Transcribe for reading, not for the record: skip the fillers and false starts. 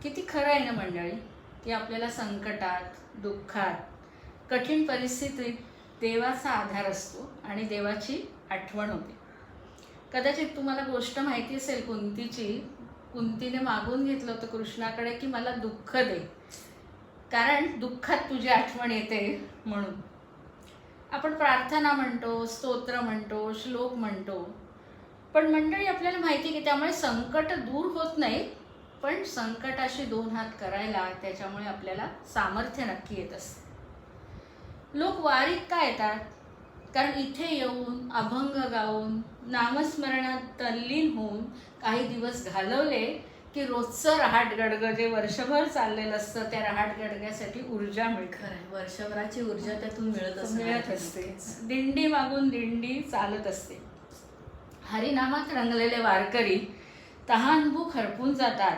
किती खरं आहे ना मंडळी, की आपल्याला संकटात, दुःखात, कठीण परिस्थितीत देवाचा आधार असतो आणि देवाची आठवण होते. कदाचित तुम्हाला गोष्ट माहिती असेल कुंतीची. कुंतीने मागून घेतलं होतं कृष्णाकडे की मला दुःख दे, कारण दुःखात तुझी आठवण येते म्हणून. आपण प्रार्थना म्हणतो, स्तोत्र म्हणतो, श्लोक म्हणतो, पण मंडळी आपल्याला माहिती आहे की त्यामुळे संकट दूर होत नाही, पण संकटाशी दोन हात करायला त्याच्यामुळे आपल्याला सामर्थ्य नक्की येत असते. लोक वारीत का येतात? कारण इथे येऊन अभंग गाऊन नामस्मरणात तल्लीन होऊन काही दिवस घालवले की रोजचं रहाटगडगं जे वर्षभर चाललेलं असतं त्या रहाटगडग्यासाठी ऊर्जा मिळते. वर्षभराची ऊर्जा त्यातून मिळत असते. दिंडी मागून दिंडी चालत असते. हरिनामात रंगलेले वारकरी तहानभूक हरपून जातात.